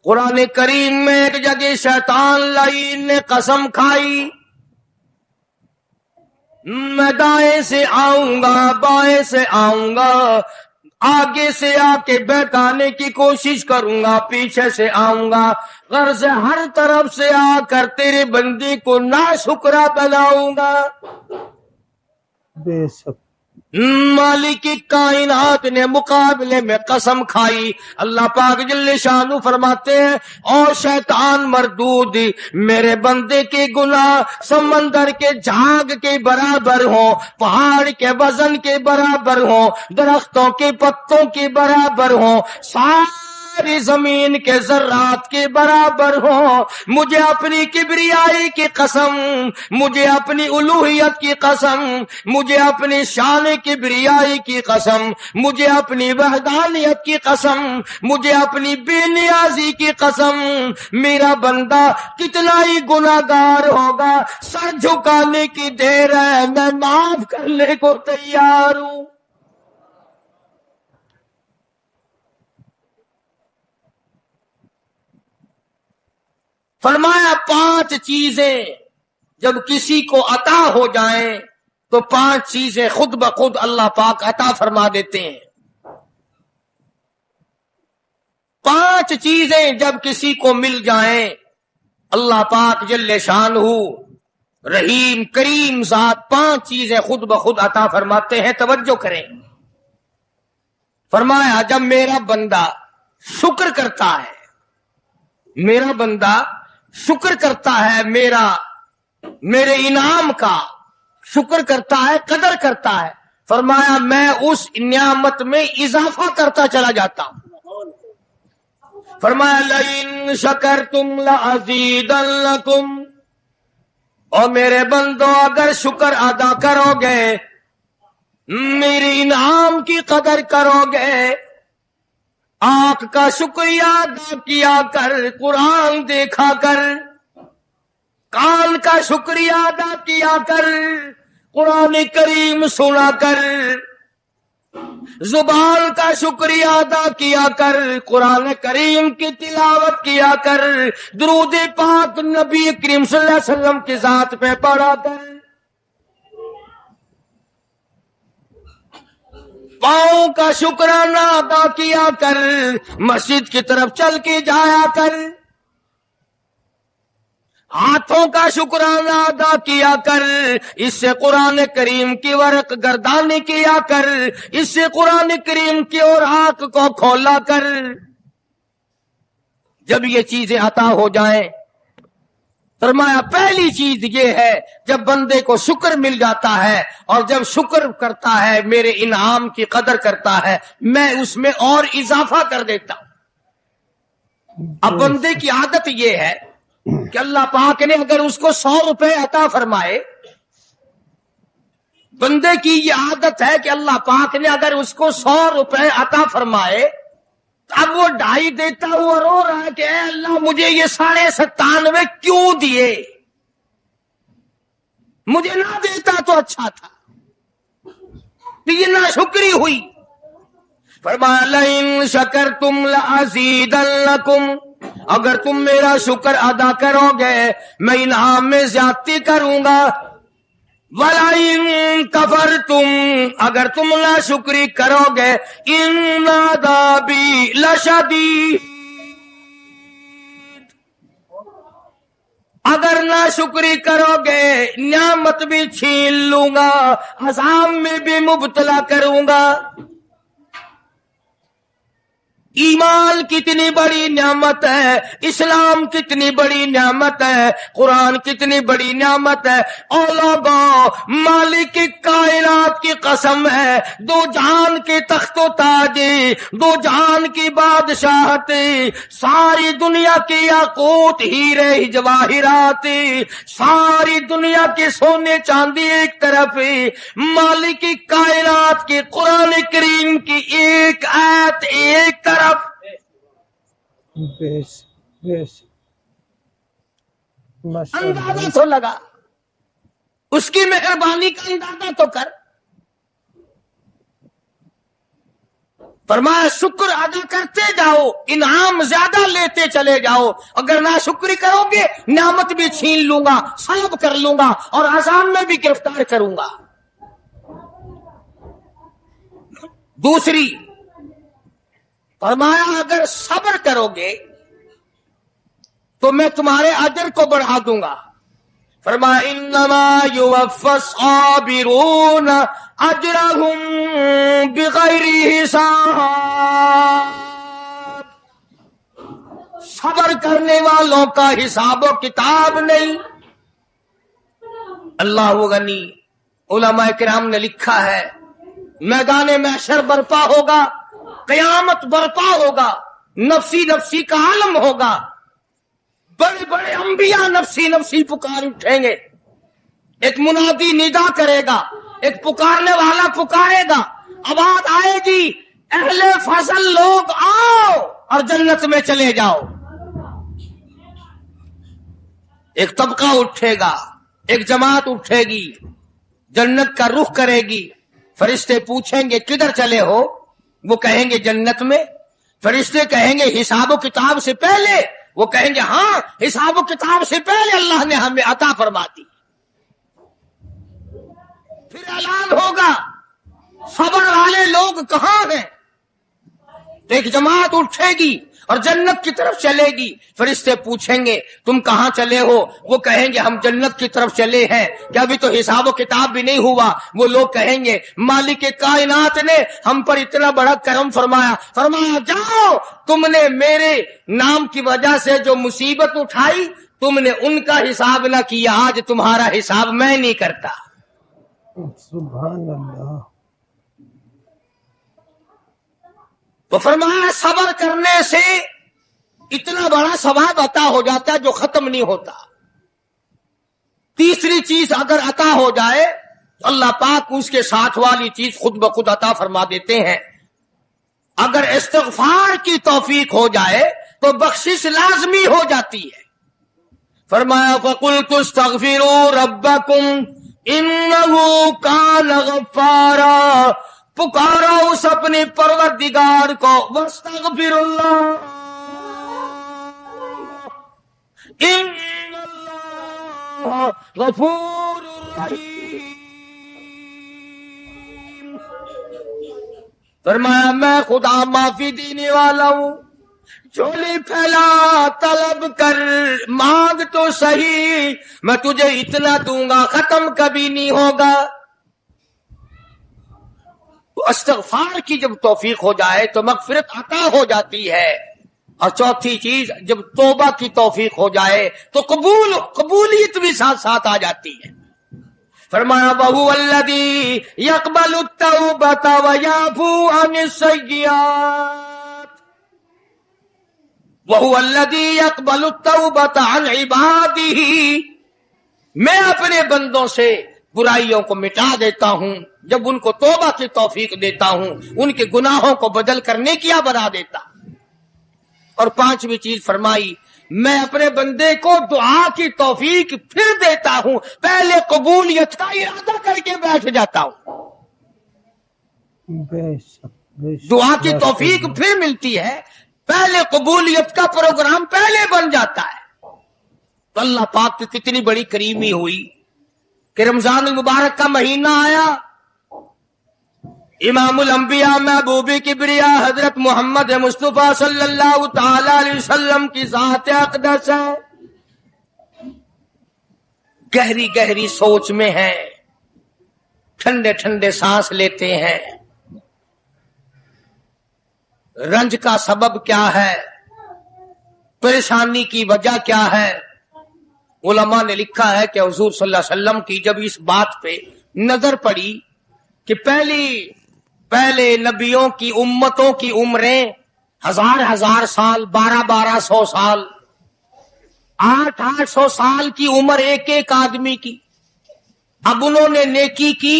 قرآن کریم میں ایک جگہ شیطان لعین نے قسم کھائی، میں دائیں سے آؤں گا، بائیں سے آؤں گا، آگے سے آ کے بہکانے کی کوشش کروں گا، پیچھے سے آؤں گا، غرض ہر طرف سے آ کر تیرے بندے کو ناشکرا بناؤں گا۔ بے شک مالک کی کائنات نے مقابلے میں قسم کھائی۔ اللہ پاک جل شانہ فرماتے ہیں، اور شیطان مردود، میرے بندے کے گناہ سمندر کے جھاگ کے برابر ہوں، پہاڑ کے وزن کے برابر ہوں، درختوں کے پتوں کے برابر ہوں، ساری زمین کے ذرات کے برابر ہوں، مجھے اپنی کبریائی کی قسم، مجھے اپنی الوہیت کی قسم، مجھے اپنی شان کبریائی کی قسم، مجھے اپنی وحدانیت کی قسم، مجھے اپنی بے نیازی کی قسم، میرا بندہ کتنا ہی گناہگار ہوگا، سر جھکانے کی دیر ہے، میں معاف کرنے کو تیار ہوں۔ فرمایا 5 چیزیں جب کسی کو عطا ہو جائیں تو 5 چیزیں خود بخود اللہ پاک عطا فرما دیتے ہیں۔ 5 چیزیں جب کسی کو مل جائیں اللہ پاک جل شانہ رحیم کریم ذات 5 چیزیں خود بخود عطا فرماتے ہیں۔ توجہ کریں، فرمایا جب میرا بندہ شکر کرتا ہے، میرا بندہ شکر کرتا ہے، میرے انعام کا شکر کرتا ہے، قدر کرتا ہے، فرمایا میں اس نعمت میں اضافہ کرتا چلا جاتا ہوں۔ فرمایا لئن شکرتم لازیدنکم، اور میرے بندو اگر شکر ادا کرو گے، میرے انعام کی قدر کرو گے، آنکھ کا شکریہ ادا کیا کر، قرآن دیکھا کر، کان کا شکریہ ادا کیا کر، قرآن کریم سنا کر، زبان کا شکریہ ادا کیا کر، قرآن کریم کی تلاوت کیا کر، درود پاک نبی کریم صلی اللہ علیہ وسلم کی ذات پہ پڑھا کر، پاؤں کا شکرانہ ادا کیا کر، مسجد کی طرف چل کے جایا کر، ہاتھوں کا شکرانہ ادا کیا کر، اس سے قرآن کریم کی ورق گردانی کیا کر، اس سے قرآن کریم کی اور آنکھ کو کھولا کر۔ جب یہ چیزیں عطا ہو جائیں، فرمایا پہلی چیز یہ ہے جب بندے کو شکر مل جاتا ہے اور جب شکر کرتا ہے، میرے انعام کی قدر کرتا ہے، میں اس میں اور اضافہ کر دیتا ہوں۔ اب بندے کی عادت یہ ہے کہ اللہ پاک نے اگر اس کو 100 روپے عطا فرمائے، بندے کی یہ عادت ہے کہ اللہ پاک نے اگر اس کو 100 روپے عطا فرمائے، اب وہ 2.5 دیتا ہوا رو رہا ہے کہ اے اللہ مجھے یہ 97.5 کیوں دیے، مجھے نہ دیتا تو اچھا تھا، یہ ناشکری ہوئی۔ فرمایا لئن شکرتم لازیدنکم، اگر تم میرا شکر ادا کرو گے میں انعام میں زیادتی کروں گا، وَلَئِن كَفَرْتُمْ، اگر تم ناشکری کرو گے إِنَّ عَذَابِي لَشَدِيدٌ، اگر ناشکری کرو گے نعمت بھی چھین لوں گا، عذاب میں بھی مبتلا کروں گا۔ ایمان کتنی بڑی نعمت ہے، اسلام کتنی بڑی نعمت ہے، قرآن کتنی بڑی نعمت ہے، اور لوگوں مالک کائنات کی قسم ہے، 2 جہان کے تخت و تاج، 2 جہان کی بادشاہت، ساری دنیا کے یاقوت ہیرے جواہرات، ساری دنیا کے سونے چاندی ایک طرف، مالک کائنات کے قرآن کریم کی ایک آیت ایک طرف۔ اندازہ تو لگا، اس کی مہربانی کا اندازہ تو کر۔ فرمایا شکر ادا کرتے جاؤ، انعام زیادہ لیتے چلے جاؤ، اگر ناشکری کرو گے نعمت بھی چھین لوں گا، سلب کر لوں گا اور عذاب میں بھی گرفتار کروں گا۔ دوسری فرمایا اگر صبر کرو گے تو میں تمہارے اجر کو بڑھا دوں گا۔ فرمایا انما یوفی الصابرون اجرهم بغیر حساب، صبر کرنے والوں کا حساب و کتاب نہیں۔ اللہ غنی، علماء کرام نے لکھا ہے میدان محشر برپا ہوگا، قیامت برپا ہوگا، نفسی نفسی کا عالم ہوگا، بڑے بڑے انبیاء نفسی نفسی پکار اٹھیں گے، ایک منادی ندا کرے گا، ایک پکارنے والا پکارے گا، آواز آئے گی اہل فضل لوگ آؤ اور جنت میں چلے جاؤ۔ ایک طبقہ اٹھے گا، ایک جماعت اٹھے گی، جنت کا رخ کرے گی، فرشتے پوچھیں گے کدھر چلے ہو؟ وہ کہیں گے جنت میں۔ فرشتے کہیں گے حساب و کتاب سے پہلے؟ وہ کہیں گے ہاں حساب و کتاب سے پہلے اللہ نے ہمیں عطا فرما دی۔ پھر اعلان ہوگا صبر والے لوگ کہاں ہیں؟ تو ایک جماعت اٹھے گی اور جنت کی طرف چلے گی، فرشتے پوچھیں گے تم کہاں چلے ہو؟ وہ کہیں گے ہم جنت کی طرف چلے ہیں، کہ ابھی تو حساب و کتاب بھی نہیں ہوا۔ وہ لوگ کہیں گے مالک کائنات نے ہم پر اتنا بڑا کرم فرمایا، فرمایا جاؤ تم نے میرے نام کی وجہ سے جو مصیبت اٹھائی تم نے ان کا حساب نہ کیا، آج تمہارا حساب میں نہیں کرتا۔ سبحان اللہ۔ تو فرمایا صبر کرنے سے اتنا بڑا ثواب عطا ہو جاتا ہے جو ختم نہیں ہوتا۔ تیسری چیز اگر عطا ہو جائے تو اللہ پاک اس کے ساتھ والی چیز خود بخود عطا فرما دیتے ہیں۔ اگر استغفار کی توفیق ہو جائے تو بخشش لازمی ہو جاتی ہے۔ فرمایا فَقُلْتُ اسْتَغْفِرُوا رَبَّكُمْ إِنَّهُ كَانَ غَفَّارًا، پکارا اس اپنے پروردگار کو، واستغفر اللہ ان اللہ غفور رحیم۔ فرمایا میں خدا معافی دینے والا ہوں، جھولی پھیلا طلب کر، مانگ تو صحیح، میں تجھے اتنا دوں گا ختم کبھی نہیں ہوگا۔ تو استغفار کی جب توفیق ہو جائے تو مغفرت عطا ہو جاتی ہے۔ اور چوتھی چیز جب توبہ کی توفیق ہو جائے تو قبولیت بھی ساتھ ساتھ آ جاتی ہے۔ فرمایا وَهُوَ الَّذِي يَقْبَلُ التَّوْبَةَ وَيَعْفُو عَنِ السَّيِّئَاتِ، وَهُوَ الَّذِي يَقْبَلُ التَّوْبَةَ عَنْ عِبَادِهِ، میں اپنے بندوں سے برائیوں کو مٹا دیتا ہوں جب ان کو توبہ کی توفیق دیتا ہوں، ان کے گناہوں کو بدل کر نیکیاں بنا دیتا۔ اور پانچویں چیز فرمائی میں اپنے بندے کو دعا کی توفیق پھر دیتا ہوں، پہلے قبولیت کا ارادہ کر کے بیٹھ جاتا ہوں، دعا کی توفیق پھر ملتی ہے، پہلے قبولیت کا پروگرام پہلے بن جاتا ہے۔ تو اللہ پاک کی کتنی بڑی کریمی ہوئی کہ رمضان المبارک کا مہینہ آیا، امام الانبیاء محبوب کبریا حضرت محمد مصطفیٰ صلی اللہ تعالی علیہ وسلم کی ذات اقدس ہے، گہری گہری سوچ میں ہے، ٹھنڈے ٹھنڈے سانس لیتے ہیں۔ رنج کا سبب کیا ہے؟ پریشانی کی وجہ کیا ہے؟ علماء نے لکھا ہے کہ حضور صلی اللہ علیہ وسلم کی جب اس بات پہ نظر پڑی کہ پہلے نبیوں کی امتوں کی عمریں 1000 سال، 1200 سال، 800 سال کی عمر ایک ایک آدمی کی، اب انہوں نے نیکی کی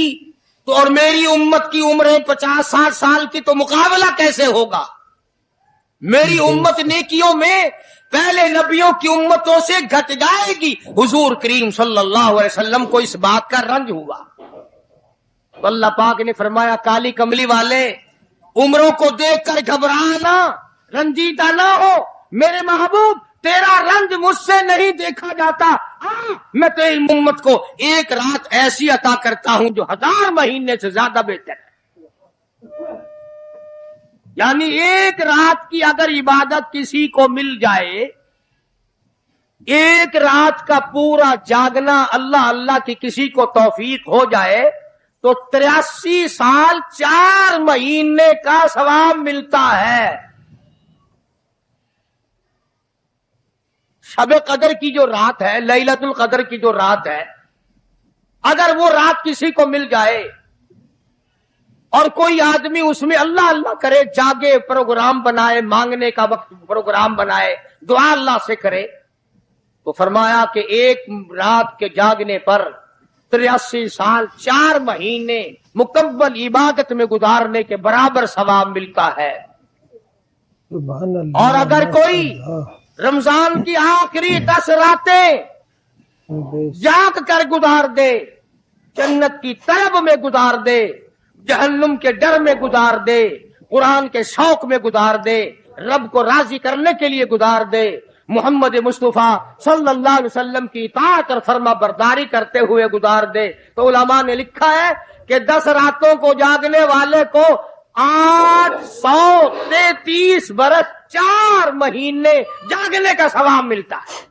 تو اور میری امت کی عمریں 50-60 سال کی، تو مقابلہ کیسے ہوگا؟ میری امت نیکیوں میں پہلے نبیوں کی امتوں سے گھٹ جائے گی۔ حضور کریم صلی اللہ علیہ وسلم کو اس بات کا رنج ہوا، تو اللہ پاک نے فرمایا کالی کملی والے عمروں کو دیکھ کر گھبرانا، رنجیدہ نہ ہو، میرے محبوب تیرا رنج مجھ سے نہیں دیکھا جاتا، میں تیری امت کو ایک رات ایسی عطا کرتا ہوں جو 1000 مہینے سے زیادہ بہتر ہے۔ یعنی ایک رات کی اگر عبادت کسی کو مل جائے، ایک رات کا پورا جاگنا اللہ اللہ کی کسی کو توفیق ہو جائے تو 83 سال 4 مہینے کا ثواب ملتا ہے۔ شب قدر کی جو رات ہے، لیلۃ القدر کی جو رات ہے، اگر وہ رات کسی کو مل جائے اور کوئی آدمی اس میں اللہ اللہ کرے، جاگے، پروگرام بنائے، مانگنے کا وقت پروگرام بنائے، دعا اللہ سے کرے، تو فرمایا کہ ایک رات کے جاگنے پر 83 سال 4 مہینے مکمل عبادت میں گزارنے کے برابر ثواب ملتا ہے۔ سبحان اللہ۔ اور اگر کوئی رمضان کی آخری 10 راتیں جاگ کر گزار دے، جنت کی طلب میں گزار دے، جہنم کے ڈر میں گزار دے، قرآن کے شوق میں گزار دے، رب کو راضی کرنے کے لیے گزار دے، محمد مصطفیٰ صلی اللہ علیہ وسلم کی اطاعت اور فرما برداری کرتے ہوئے گزار دے، تو علماء نے لکھا ہے کہ 10 راتوں کو جاگنے والے کو 833 برس 4 مہینے جاگنے کا ثواب ملتا ہے۔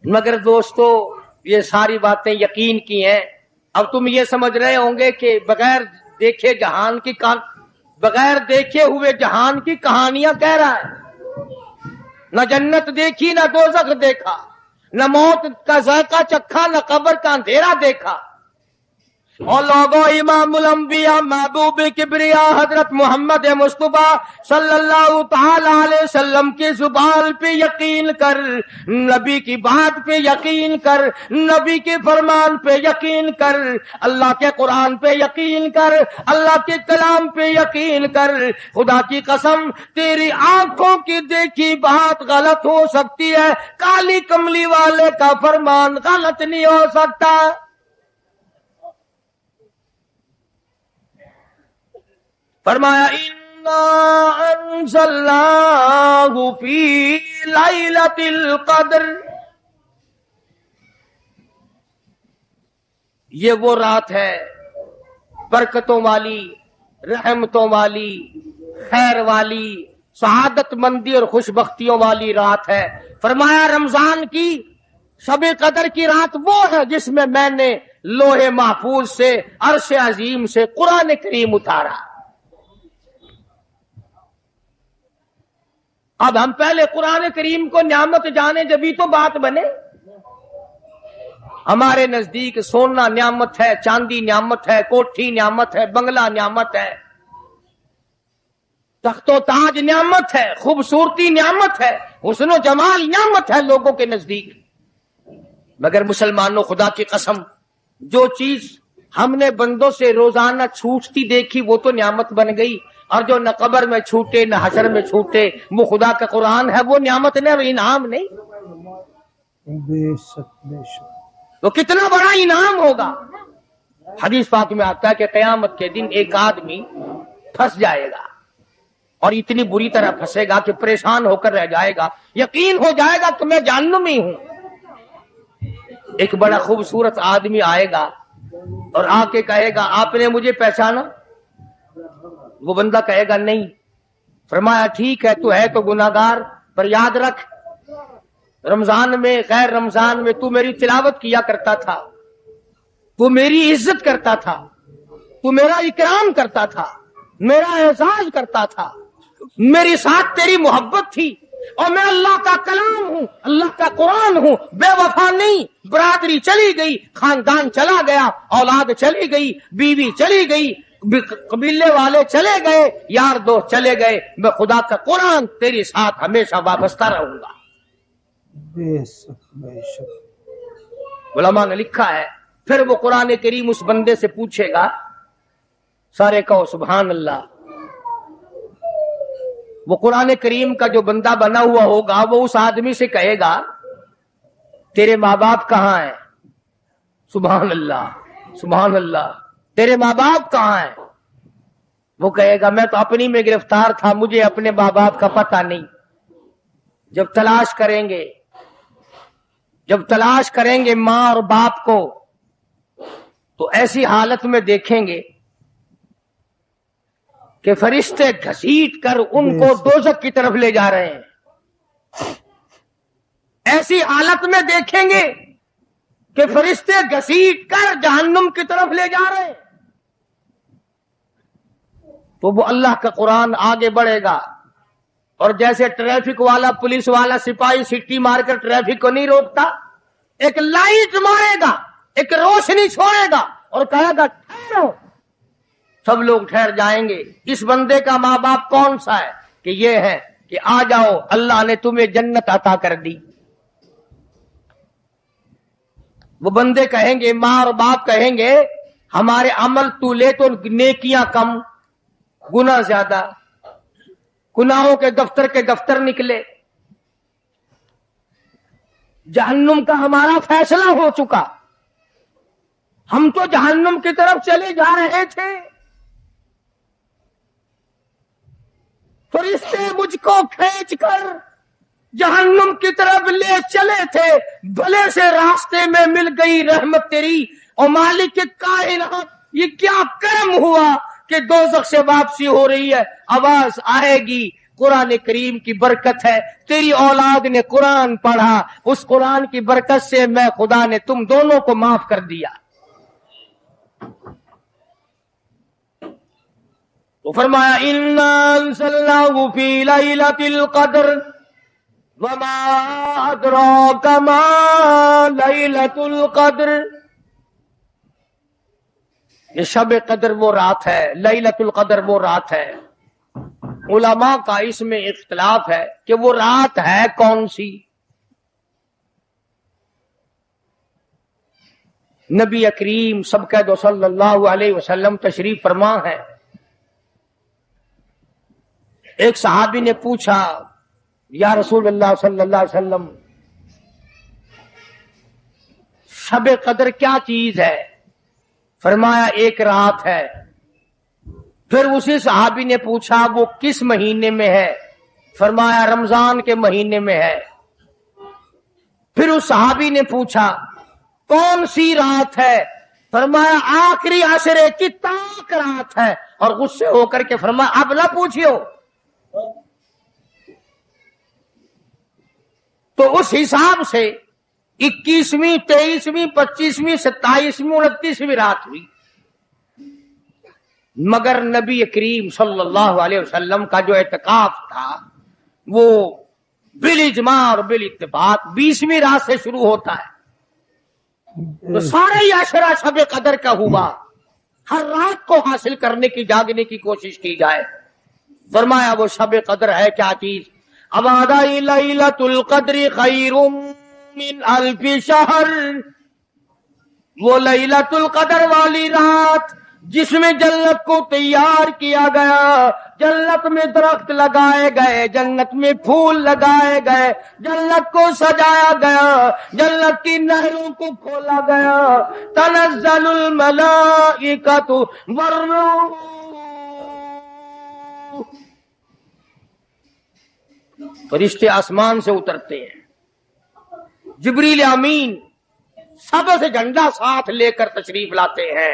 مگر دوستو یہ ساری باتیں یقین کی ہیں۔ اب تم یہ سمجھ رہے ہوں گے کہ بغیر دیکھے ہوئے جہان کی کہانیاں کہہ رہا ہے، نہ جنت دیکھی، نہ دوزخ دیکھا، نہ موت کا ذائقہ چکھا، نہ قبر کا اندھیرا دیکھا۔ اور لوگوں، امام الانبیاء محبوب کبریا حضرت محمد مصطفیٰ صلی اللہ تعالی علیہ وسلم کی زبان پہ یقین کر، نبی کی بات پہ یقین کر، نبی کے فرمان پہ یقین کر، اللہ کے قرآن پہ یقین کر، اللہ کے کلام پہ یقین کر۔ خدا کی قسم تیری آنکھوں کی دیکھی بات غلط ہو سکتی ہے، کالی کملی والے کا فرمان غلط نہیں ہو سکتا۔ فرمایا اِنَّا أَنزَلْنَاهُ فِي لَيْلَةِ الْقَدْرِ، یہ وہ رات ہے برکتوں والی، رحمتوں والی، خیر والی، سعادت مندی اور خوش بختیوں والی رات ہے۔ فرمایا رمضان کی شب قدر کی رات وہ ہے جس میں نے لوح محفوظ سے، عرش عظیم سے قرآن کریم اتارا۔ اب ہم پہلے قرآن کریم کو نعمت جانے جبھی تو بات بنے۔ ہمارے نزدیک سونا نعمت ہے، چاندی نعمت ہے، کوٹھی نعمت ہے، بنگلہ نعمت ہے، تخت و تاج نعمت ہے، خوبصورتی نعمت ہے، حسن و جمال نعمت ہے لوگوں کے نزدیک۔ مگر مسلمانوں، خدا کی قسم جو چیز ہم نے بندوں سے روزانہ چھوٹتی دیکھی وہ تو نعمت بن گئی، اور جو نہ قبر میں چھوٹے نہ حشر میں چھوٹے وہ خدا کا قرآن ہے، وہ نعمت نہیں، وہ انعام نہیں۔ بے شک بے شک۔ تو کتنا بڑا انعام ہوگا۔ حدیث پاک میں آتا ہے کہ قیامت کے دن ایک آدمی پھنس جائے گا، اور اتنی بری طرح پھنسے گا کہ پریشان ہو کر رہ جائے گا، یقین ہو جائے گا کہ میں جہنمی ہوں۔ ایک بڑا خوبصورت آدمی آئے گا اور آ کے کہے گا آپ نے مجھے پہچانا؟ وہ بندہ کہے گا نہیں۔ فرمایا ٹھیک ہے، تو ہے تو گناہگار، پر یاد رکھ رمضان میں، غیر رمضان میں تو میری تلاوت کیا کرتا تھا، تو میری عزت کرتا تھا، تو میرا اکرام کرتا تھا، میرا اعزاز کرتا تھا، میری ساتھ تیری محبت تھی، اور میں اللہ کا کلام ہوں، اللہ کا قرآن ہوں، بے وفا نہیں۔ برادری چلی گئی، خاندان چلا گیا، اولاد چلی گئی، بیوی چلی گئی، قبیلے والے چلے گئے، یار دوست چلے گئے، میں خدا کا قرآن تیری ساتھ ہمیشہ وابستہ رہوں گا۔ بے شک بے شک۔ علماء نے لکھا ہے پھر وہ قرآن کریم اس بندے سے پوچھے گا، سارے کہو سبحان اللہ۔ وہ قرآن کریم کا جو بندہ بنا ہوا ہوگا وہ اس آدمی سے کہے گا تیرے ماں باپ کہاں ہیں؟ سبحان اللہ۔ سبحان اللہ. تیرے ماں باپ کہاں ہیں؟ وہ کہے گا میں تو اپنی میں گرفتار تھا, مجھے اپنے ماں باپ کا پتہ نہیں. جب تلاش کریں گے ماں اور باپ کو, تو ایسی حالت میں دیکھیں گے کہ فرشتے گھسیٹ کر ان کو دوزخ کی طرف لے جا رہے ہیں. ایسی حالت میں دیکھیں گے کہ فرشتے گھسیٹ کر جہنم کی طرف لے جا رہے ہیں. تو وہ اللہ کا قرآن آگے بڑھے گا, اور جیسے ٹریفک والا, پولیس والا, سپاہی سٹی مار کر ٹریفک کو نہیں روکتا, ایک لائٹ مارے گا, ایک روشنی چھوڑے گا اور کہے گا ٹھہرو. سب لوگ ٹھہر جائیں گے. اس بندے کا ماں باپ کون سا ہے؟ کہ یہ ہے کہ آ جاؤ, اللہ نے تمہیں جنت عطا کر دی. وہ بندے کہیں گے, ماں اور باپ کہیں گے ہمارے عمل تو لے تو نیکیاں کم, گناہ زیادہ, گناہوں کے دفتر نکلے. جہنم کا ہمارا فیصلہ ہو چکا, ہم تو جہنم کی طرف چلے جا رہے تھے. فرشتے مجھ کو کھینچ کر جہنم کی طرف لے چلے تھے, بھلے سے راستے میں مل گئی رحمت تیری. اور مالک کائنات, یہ کیا کرم ہوا کہ دوزخ سے واپسی ہو رہی ہے, آواز آئے گی. قرآن کریم کی برکت ہے, تیری اولاد نے قرآن پڑھا, اس قرآن کی برکت سے میں خدا نے تم دونوں کو معاف کر دیا. تو فرمایا اِنَّا أَنزَلْنَاهُ فِي لَيْلَةِ الْقَدْرِ وَمَا أَدْرَاكَ مَا لَيْلَةُ الْقَدْرِ. یہ شب قدر وہ رات ہے, لیلۃ القدر وہ رات ہے. علماء کا اس میں اختلاف ہے کہ وہ رات ہے کون سی. نبی کریم سب کہہ دو صلی اللہ علیہ وسلم تشریف فرما ہے. ایک صحابی نے پوچھا, یا رسول اللہ صلی اللہ علیہ وسلم, شب قدر کیا چیز ہے؟ فرمایا ایک رات ہے. پھر اسی صحابی نے پوچھا وہ کس مہینے میں ہے؟ فرمایا رمضان کے مہینے میں ہے. پھر اس صحابی نے پوچھا کون سی رات ہے؟ فرمایا آخری عشرے کی تاک رات ہے. اور غصے ہو کر کے فرمایا اب نہ پوچھیو. تو اس حساب سے 21ویں 23ویں 25ویں 27ویں 29ویں رات ہوئی. مگر نبی کریم صلی اللہ علیہ وسلم کا جو اعتکاف تھا وہ بالاجماع اور بالاتفاق 20ویں رات سے شروع ہوتا ہے. تو سارے ہی عشرہ شب قدر کا ہوا. ہر رات کو حاصل کرنے کی, جاگنے کی کوشش کی جائے. فرمایا وہ شب قدر ہے کیا چیز؟ ابادائی لیلۃ القدر خیر من الف شہر. وہ لیلۃ القدر والی رات جس میں جنت کو تیار کیا گیا, جنت میں درخت لگائے گئے, جنت میں پھول لگائے گئے, جنت کو سجایا گیا, جنت کی نہروں کو کھولا گیا. تنزل الملائکۃ والروح, فرشتے آسمان سے اترتے ہیں. جبریل امین سب سے جھنڈا ساتھ لے کر تشریف لاتے ہیں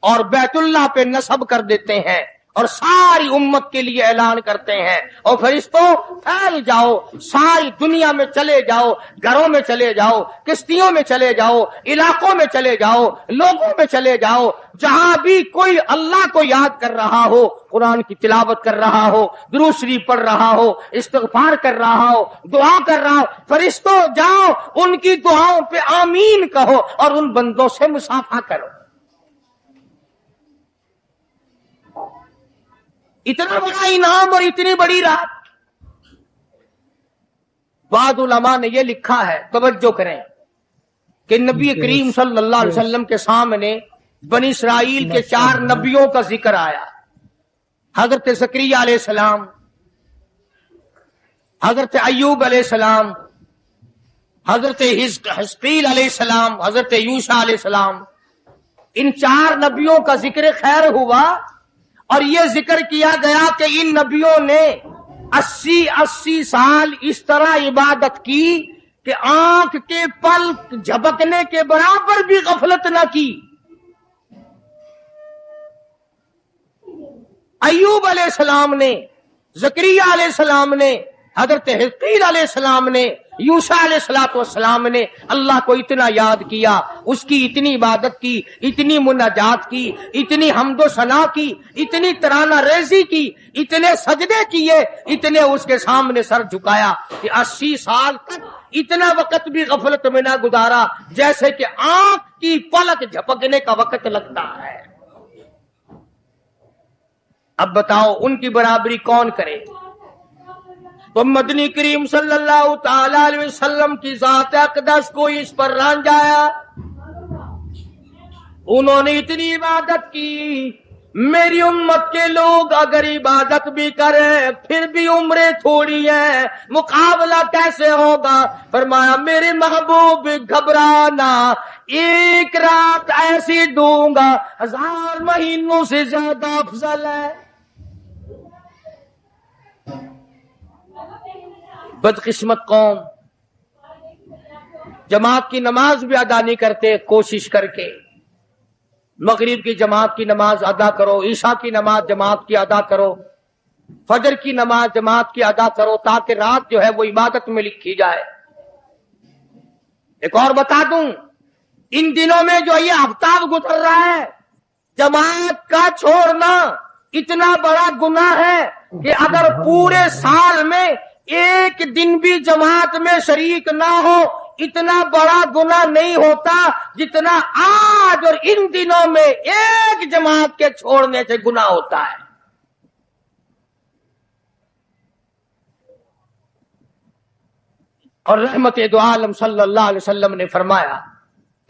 اور بیت اللہ پہ نصب کر دیتے ہیں اور ساری امت کے لیے اعلان کرتے ہیں, اور فرشتوں پھیل جاؤ, ساری دنیا میں چلے جاؤ, گھروں میں چلے جاؤ, کشتیوں میں چلے جاؤ, علاقوں میں چلے جاؤ, لوگوں میں چلے جاؤ, جہاں بھی کوئی اللہ کو یاد کر رہا ہو, قرآن کی تلاوت کر رہا ہو, درود شریف پڑھ رہا ہو, استغفار کر رہا ہو, دعا کر رہا ہو, فرشتوں جاؤ ان کی دعاؤں پہ آمین کہو اور ان بندوں سے مصافحہ کرو. اتنا بڑا انعام اور اتنی بڑی رات. بعض علماء نے یہ لکھا ہے, توجہ کریں, کہ نبی کریم صلی اللہ علیہ وسلم کے سامنے بنی اسرائیل کے 4 نبیوں کا ذکر آیا. حضرت زکریا علیہ السلام, حضرت ایوب علیہ السلام, حضرت حزقیل علیہ السلام, حضرت یوشع علیہ السلام. ان 4 نبیوں کا ذکر خیر ہوا اور یہ ذکر کیا گیا کہ ان نبیوں نے 80 سال اس طرح عبادت کی کہ آنکھ کے پلک جھپکنے کے برابر بھی غفلت نہ کی۔ ایوب علیہ السلام نے، زکریا علیہ السلام نے، حضرت حزقیل علیہ السلام نے، یوسیٰ علیہ السلام نے اللہ کو اتنا یاد کیا، اس کی اتنی عبادت کی، اتنی مناجات کی، اتنی حمد و ثنا کی، اتنی ترانہ ریزی کی، اتنے سجدے کیے، اتنے اس کے سامنے سر جھکایا کہ 80 سال تک اتنا وقت بھی غفلت میں نہ گزارا جیسے کہ آنکھ کی پلک جھپکنے کا وقت لگتا ہے۔ اب بتاؤ ان کی برابری کون کرے؟ تو مدنی کریم صلی اللہ تعالی علیہ وسلم کی ذات اقدس کو اس پر رانجایا۔ انہوں نے اتنی عبادت کی، میری امت کے لوگ اگر عبادت بھی کریں پھر بھی عمریں تھوڑی ہیں، مقابلہ کیسے ہوگا؟ فرمایا میرے محبوب گھبرانا، ایک رات ایسی دوں گا 1000 مہینوں سے زیادہ افضل ہے۔ بدقسمت قوم جماعت کی نماز بھی ادا نہیں کرتے، کوشش کر کے مغرب کی جماعت کی نماز ادا کرو، عشاء کی نماز جماعت کی ادا کرو، فجر کی نماز جماعت کی ادا کرو تاکہ رات جو ہے وہ عبادت میں لکھی جائے۔ ایک اور بتا دوں، ان دنوں میں جو یہ ہفتہ گزر رہا ہے، جماعت کا چھوڑنا اتنا بڑا گناہ ہے کہ اگر پورے سال میں ایک دن بھی جماعت میں شریک نہ ہو اتنا بڑا گناہ نہیں ہوتا جتنا آج اور ان دنوں میں ایک جماعت کے چھوڑنے سے گناہ ہوتا ہے۔ اور رحمت دو عالم صلی اللہ علیہ وسلم نے فرمایا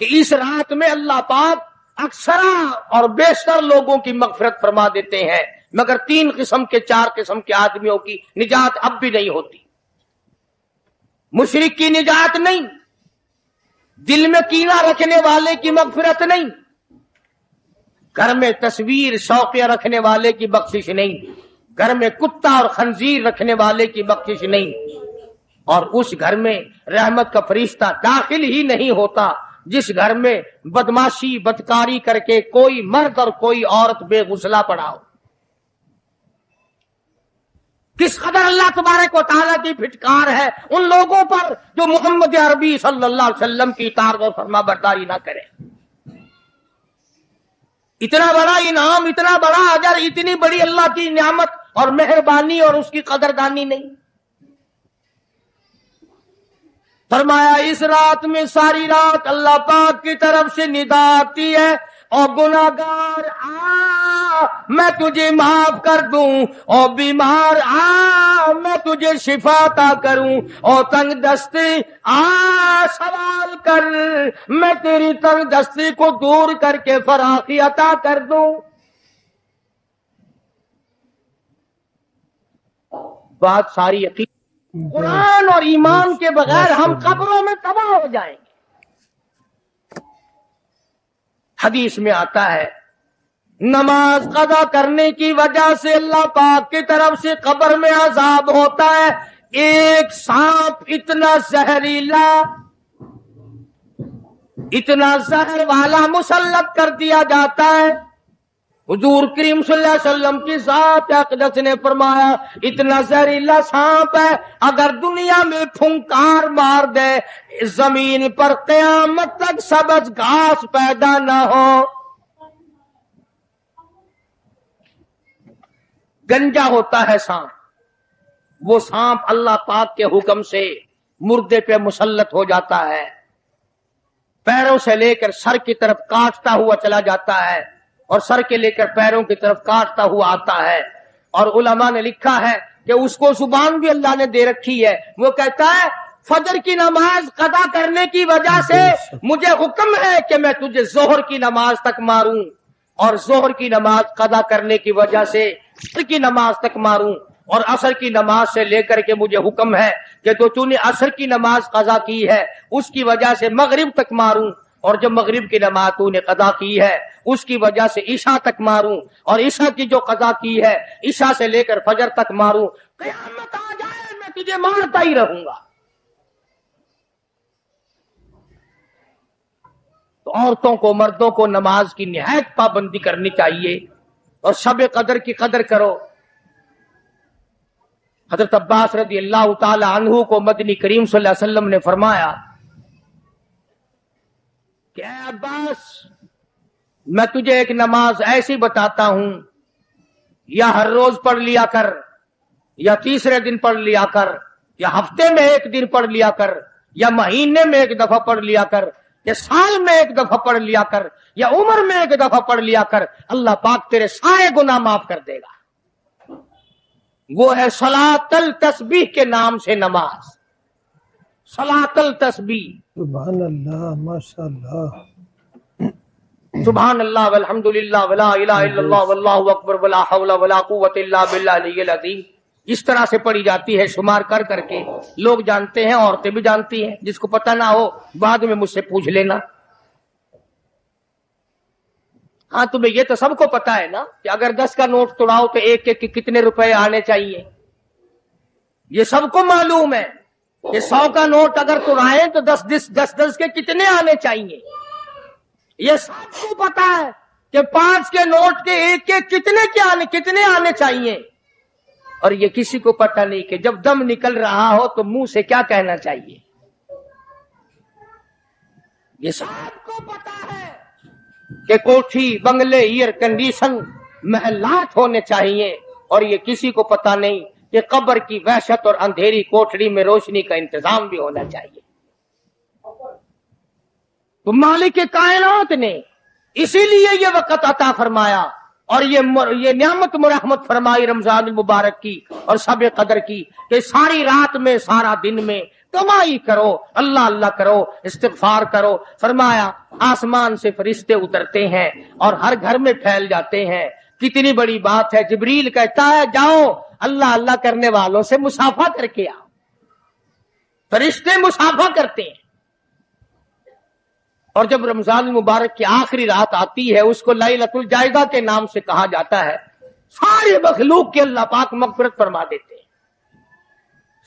کہ اس رات میں اللہ پاک اکثر اور بیشتر لوگوں کی مغفرت فرما دیتے ہیں، مگر 3 قسم کے 4 قسم کے آدمیوں کی نجات اب بھی نہیں ہوتی۔ مشرک کی نجات نہیں، دل میں کینہ رکھنے والے کی مغفرت نہیں، گھر میں تصویر شوقیہ رکھنے والے کی بخشش نہیں، گھر میں کتا اور خنزیر رکھنے والے کی بخشش نہیں، اور اس گھر میں رحمت کا فرشتہ داخل ہی نہیں ہوتا جس گھر میں بدماشی بدکاری کر کے کوئی مرد اور کوئی عورت بے غسلہ پڑا ہو۔ کس قدر اللہ تبارک و تعالیٰ کی پھٹکار ہے ان لوگوں پر جو محمد عربی صلی اللہ علیہ وسلم کی اطاعت و فرما برداری نہ کرے۔ اتنا بڑا انعام، اتنا بڑا اجر، اتنی بڑی اللہ کی نعمت اور مہربانی اور اس کی قدردانی نہیں۔ فرمایا اس رات میں ساری رات اللہ پاک کی طرف سے ندا آتی ہے، اور گناہگار آ میں تجھے معاف کر دوں، اور بیمار آ میں تجھے شفا عطا کروں، اور تنگ دستی آ سوال کر میں تیری تنگ دستی کو دور کر کے فراخی عطا کر دوں۔ بات ساری یقین قرآن اور ایمان کے بغیر ہم قبروں میں تباہ ہو جائیں گے۔ حدیث میں آتا ہے نماز قضا کرنے کی وجہ سے اللہ پاک کی طرف سے قبر میں عذاب ہوتا ہے، ایک سانپ اتنا زہریلا، اتنا زہر والا مسلط کر دیا جاتا ہے۔ حضور کریم صلی اللہ علیہ وسلم کی ذات اقدس نے فرمایا اتنا زہریلا سانپ ہے اگر دنیا میں پھنکار مار دے زمین پر قیامت تک سبز گھاس پیدا نہ ہو۔ گنجا ہوتا ہے سانپ، وہ سانپ اللہ پاک کے حکم سے مردے پہ مسلط ہو جاتا ہے، پیروں سے لے کر سر کی طرف کاٹتا ہوا چلا جاتا ہے، اور سر کے لے کر پیروں کی طرف کاٹتا ہوا آتا ہے۔ اور علماء نے لکھا ہے کہ اس کو زبان بھی اللہ نے دے رکھی ہے، وہ کہتا ہے فجر کی نماز قضا کرنے کی وجہ سے مجھے حکم ہے کہ میں تجھے ظہر کی نماز تک ماروں، اور ظہر کی نماز قضا کرنے کی وجہ سے عصر کی نماز تک ماروں، اور عصر کی نماز سے لے کر کے مجھے حکم ہے کہ تو نے عصر کی نماز قضا کی ہے اس کی وجہ سے مغرب تک ماروں، اور جب مغرب کی نماز تو نے قضا کی ہے اس کی وجہ سے عشاء تک ماروں، اور عشاء کی جو قضا کی ہے عشاء سے لے کر فجر تک ماروں، قیامت آ جائے میں تجھے مارتا ہی رہوں گا۔ تو عورتوں کو مردوں کو نماز کی نہایت پابندی کرنی چاہیے، اور شب قدر کی قدر کرو۔ حضرت عباس رضی اللہ تعالی عنہ کو مدنی کریم صلی اللہ علیہ وسلم نے فرمایا کہ اے عباس، میں تجھے ایک نماز ایسی بتاتا ہوں، یا ہر روز پڑھ لیا کر، یا تیسرے دن پڑھ لیا کر، یا ہفتے میں ایک دن پڑھ لیا کر، یا مہینے میں ایک دفعہ پڑھ لیا کر، یا سال میں ایک دفعہ پڑھ لیا کر، یا عمر میں ایک دفعہ پڑھ لیا کر، اللہ پاک تیرے سارے گناہ معاف کر دے گا۔ وہ ہے صلاۃ التسبیح کے نام سے نماز، صلاۃ التسبیح۔ سبحان اللہ، ماشاء اللہ، سبحان اللہ والحمد للہ ولا الہ الا اللہ واللہ اکبر ولا حول ولا قوت الا باللہ العلی العظیم، اس طرح سے پڑھی جاتی ہے شمار کر کر کے۔ لوگ جانتے ہیں، عورتیں بھی جانتی ہیں، جس کو پتہ نہ ہو بعد میں مجھ سے پوچھ لینا۔ ہاں تمہیں یہ تو سب کو پتا ہے نا کہ اگر 10 کا نوٹ توڑاؤ تو ایک کے کتنے روپے آنے چاہیے، یہ سب کو معلوم ہے کہ 100 کا نوٹ اگر توڑائیں تو 10 کے کتنے آنے چاہیے، یہ سب کو پتا ہے کہ 5 کے نوٹ کے ایک کے کتنے آنے چاہیے، اور یہ کسی کو پتا نہیں کہ جب دم نکل رہا ہو تو منہ سے کیا کہنا چاہیے، یہ سب کو پتا ہے کہ کوٹھی، بنگلے، ایئر کنڈیشن، محلات ہونے چاہیے، اور یہ کسی کو پتا نہیں کہ قبر کی وحشت اور اندھیری کوٹھڑی میں روشنی کا انتظام بھی ہونا چاہیے۔ تو مالک کائنات نے اسی لیے یہ وقت عطا فرمایا اور یہ نعمت مرحمت فرمائی رمضان المبارک کی اور شب قدر کی، کہ ساری رات میں سارا دن میں کمائی کرو، اللہ اللہ کرو، استغفار کرو۔ فرمایا آسمان سے فرشتے اترتے ہیں اور ہر گھر میں پھیل جاتے ہیں، کتنی بڑی بات ہے۔ جبریل کہتا ہے جاؤ اللہ اللہ کرنے والوں سے مصافحہ کر کے آؤ، فرشتے مصافحہ کرتے ہیں۔ اور جب رمضان المبارک کی آخری رات آتی ہے اس کو لیلۃ الجائزہ کے نام سے کہا جاتا ہے، ساری مخلوق کے اللہ پاک مغفرت فرما دیتے ہیں،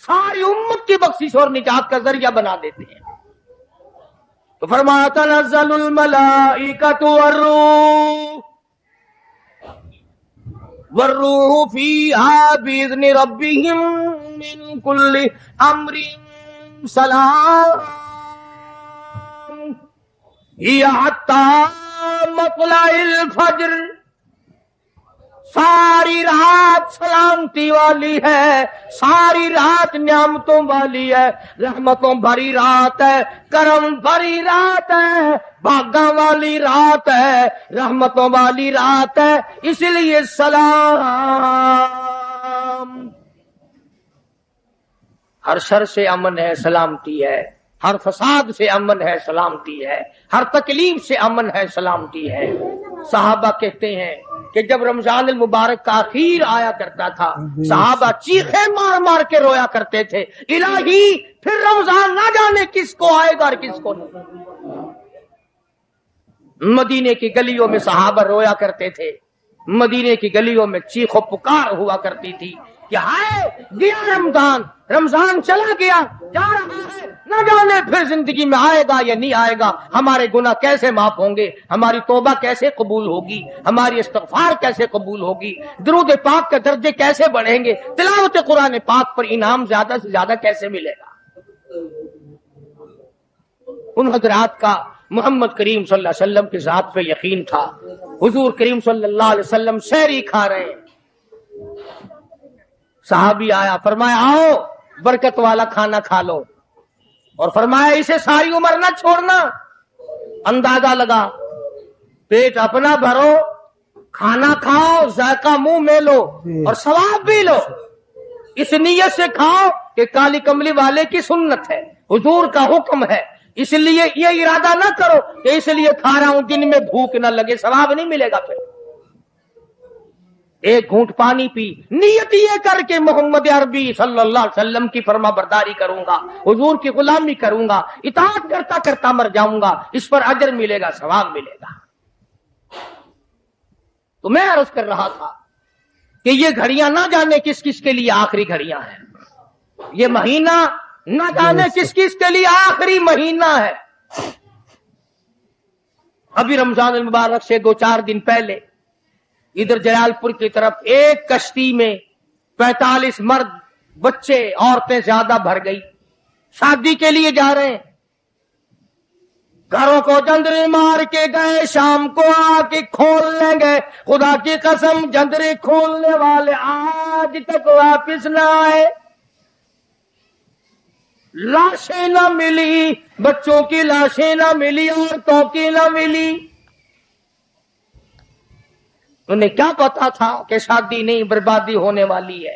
ساری امت کی بخشش اور نجات کا ذریعہ بنا دیتے ہیں۔ تو فرمایا تنزل الملائکۃ والروح فیہا بإذن ربہم من کل امر سلام حتی مطلع الفجر۔ ساری رات سلامتی والی ہے، ساری رات نعمتوں والی ہے، رحمتوں بھری رات ہے، کرم بھری رات ہے، بھاگاں والی رات ہے، رحمتوں والی رات ہے، اس لیے سلام۔ ہر شر سے امن ہے، سلامتی ہے، ہر فساد سے امن ہے، سلامتی ہے، ہر تکلیف سے امن ہے، سلامتی ہے۔ صحابہ کہتے ہیں کہ جب رمضان المبارک کا اخیر آیا کرتا تھا صحابہ چیخیں مار مار کے رویا کرتے تھے، الہی پھر رمضان نہ جانے کس کو آئے گا اور کس کو نہیں۔ مدینے کی گلیوں میں صحابہ رویا کرتے تھے، مدینے کی گلیوں میں چیخ و پکار ہوا کرتی تھی کہ ہائے گیا رمضان، رمضان چلا گیا، جا رہا ہے، نہ جانے پھر زندگی میں آئے گا یا نہیں آئے گا، ہمارے گناہ کیسے معاف ہوں گے، ہماری توبہ کیسے قبول ہوگی، ہماری استغفار کیسے قبول ہوگی، درود پاک کے درجے کیسے بڑھیں گے، تلاوت قرآن پاک پر انعام زیادہ سے زیادہ کیسے ملے گا۔ ان حضرات کا محمد کریم صلی اللہ علیہ وسلم کی ذات پہ یقین تھا۔ حضور کریم صلی اللہ علیہ وسلم سحری کھا رہے ہیں، صحابی آیا، فرمایا آؤ برکت والا کھانا کھا لو، اور فرمایا اسے ساری عمر نہ چھوڑنا۔ اندازہ لگا، پیٹ اپنا بھرو، کھانا کھاؤ، ذائقہ منہ میں لو اور ثواب بھی لو، اس نیت سے کھاؤ کہ کالی کملی والے کی سنت ہے، حضور کا حکم ہے، اس لیے یہ ارادہ نہ کرو کہ اس لیے کھا رہا ہوں دن میں بھوک نہ لگے، ثواب نہیں ملے گا۔ پھر ایک گھونٹ پانی پی، نیت یہ کر کے محمد عربی صلی اللہ علیہ وسلم کی فرما برداری کروں گا، حضور کی غلامی کروں گا، اطاعت کرتا کرتا مر جاؤں گا، اس پر اجر ملے گا، ثواب ملے گا۔ تو میں عرض کر رہا تھا کہ یہ گھڑیاں نہ جانے کس کس کے لیے آخری گھڑیاں ہیں، یہ مہینہ نہ جانے کس کس کے لیے آخری مہینہ ہے۔ ابھی رمضان المبارک سے 2-4 دن پہلے ادھر جلال پور کی طرف ایک کشتی میں 45 مرد، بچے، عورتیں زیادہ بھر گئی، شادی کے لیے جا رہے ہیں، گھروں کو جندرے مار کے گئے، شام کو آ کے کھول لیں گے، خدا کی قسم جندرے کھولنے والے آج تک واپس نہ آئے، لاشیں نہ ملی، بچوں کی لاشیں نہ ملی، عورتوں کی نہ ملی۔ انہیں کیا پتا تھا کہ شادی نہیں، بربادی ہونے والی ہے۔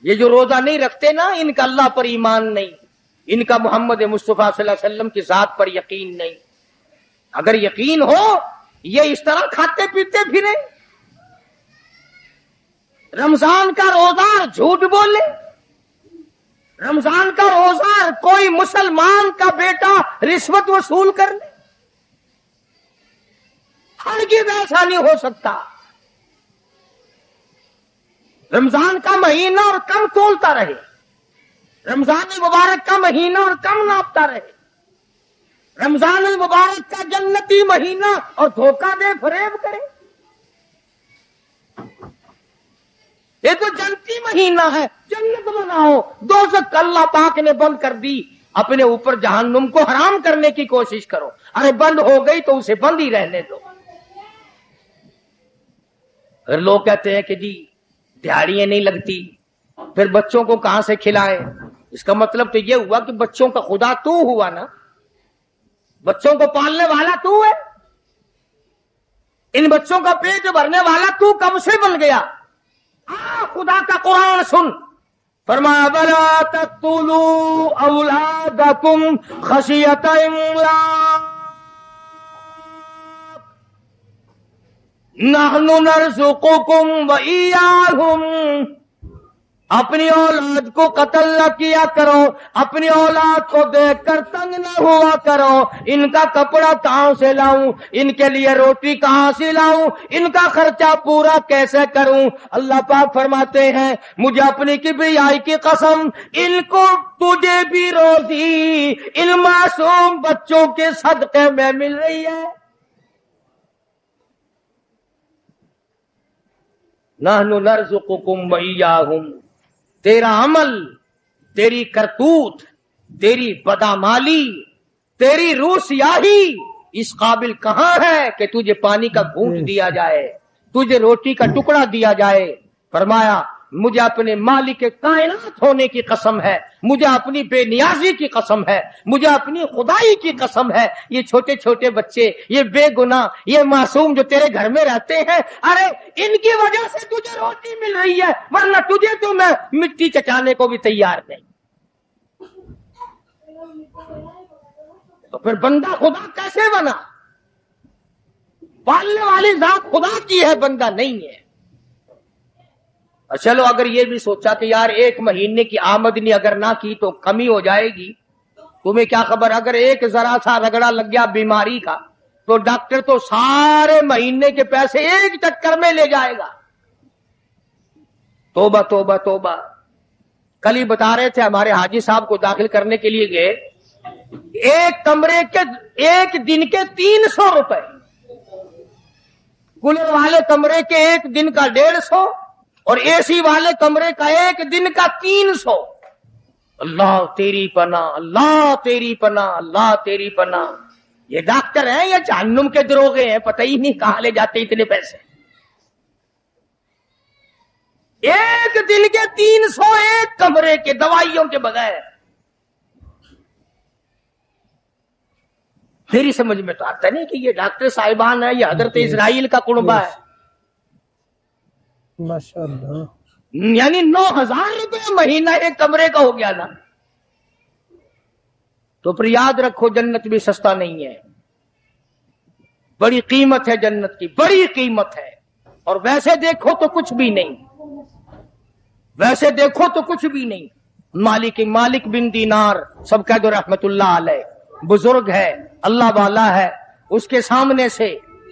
یہ جو روزہ نہیں رکھتے نا، ان کا اللہ پر ایمان نہیں، ان کا محمد مصطفیٰ صلی اللہ علیہ وسلم کی ذات پر یقین نہیں۔ اگر یقین ہو یہ اس طرح کھاتے پیتے پھرے، رمضان کا روزہ جھوٹ بولے، رمضان کا روزہ کوئی مسلمان کا بیٹا رشوت وصول کر لے، ہرگز ایسا نہیں ہو سکتا۔ رمضان کا مہینہ اور کم تولتا رہے، رمضان المبارک کا مہینہ اور کم ناپتا رہے، رمضان المبارک کا جنتی مہینہ اور دھوکہ دے فریب کرے۔ یہ تو جنتی مہینہ ہے، جنت مناؤ، دوزخ اللہ پاک نے بند کر دی، اپنے اوپر جہنم کو حرام کرنے کی کوشش کرو۔ ارے بند ہو گئی تو اسے بند ہی رہنے دو۔ اگر لوگ کہتے ہیں کہ جی دیہڑیاں نہیں لگتی، پھر بچوں کو کہاں سے کھلائیں؟ اس کا مطلب تو یہ ہوا کہ بچوں کا خدا تو ہوا نا، بچوں کو پالنے والا تو ہے، ان بچوں کا پیٹ بھرنے والا تو کب سے بن گیا؟ خدا کا قرآن سن، فرمایا بلا تقتلوا اولادکم خشیۃ املاق نحن نرزقکم وإیاہم۔ اپنی اولاد کو قتل نہ کیا کرو، اپنی اولاد کو دیکھ کر تنگ نہ ہوا کرو، ان کا کپڑا کہاں سے لاؤں، ان کے لیے روٹی کہاں سے لاؤں، ان کا خرچہ پورا کیسے کروں؟ اللہ پاک فرماتے ہیں مجھے اپنی کبریائی کی قسم، ان کو تجھے بھی روزی ان معصوم بچوں کے صدقے میں مل رہی ہے۔ نحن نرزقکم وإیاہم، تیرا عمل، تیری کرتوت، تیری بدعمالی، تیری روح سیاہی اس قابل کہاں ہے کہ تجھے پانی کا گھونٹ دیا جائے، تجھے روٹی کا ٹکڑا دیا جائے۔ فرمایا مجھے اپنے مالک کائنات ہونے کی قسم ہے، مجھے اپنی بے نیازی کی قسم ہے، مجھے اپنی خدائی کی قسم ہے، یہ چھوٹے چھوٹے بچے، یہ بے گناہ، یہ معصوم جو تیرے گھر میں رہتے ہیں، ارے ان کی وجہ سے تجھے روٹی مل رہی ہے، ورنہ تجھے تو میں مٹی چٹانے کو بھی تیار نہیں۔ تو پھر بندہ خدا کیسے بنا؟ پالنے والی ذات خدا کی ہے، بندہ نہیں ہے۔ چلو اگر یہ بھی سوچا کہ یار ایک مہینے کی آمدنی اگر نہ کی تو کمی ہو جائے گی، تمہیں کیا خبر، اگر ایک ذرا سا رگڑا لگ گیا بیماری کا تو ڈاکٹر تو سارے مہینے کے پیسے ایک چکر میں لے جائے گا۔ توبہ توبہ توبہ۔ کل ہی بتا رہے تھے ہمارے حاجی صاحب کو داخل کرنے کے لیے گئے، ایک کمرے کے ایک دن کے 300 روپے، کولر والے کمرے کے ایک دن کا 150 اور اے سی والے کمرے کا ایک دن کا 300۔ اللہ تیری پناہ، اللہ تیری پناہ، اللہ تیری پناہ۔ یہ ڈاکٹر ہیں یا جہنم کے دروغے ہیں، پتہ ہی نہیں کہاں لے جاتے اتنے پیسے۔ ایک دن کے 300 ایک کمرے کے، دوائیوں کے بغیر۔ میری سمجھ میں تو آتا نہیں کہ یہ ڈاکٹر صاحبان ہے یا حضرت اسرائیل کا کنبہ ہے۔ ماشاءاللہ، یعنی 9000 روپے مہینہ ایک کمرے کا ہو گیا نا۔ تو پھر یاد رکھو جنت بھی سستا نہیں ہے، بڑی قیمت ہے جنت کی، بڑی قیمت ہے۔ اور ویسے دیکھو تو کچھ بھی نہیں، ویسے دیکھو تو کچھ بھی نہیں۔ مالک بن دینار، سب کہہ دو رحمت اللہ علیہ، بزرگ ہے، اللہ والا ہے۔ اس کے سامنے سے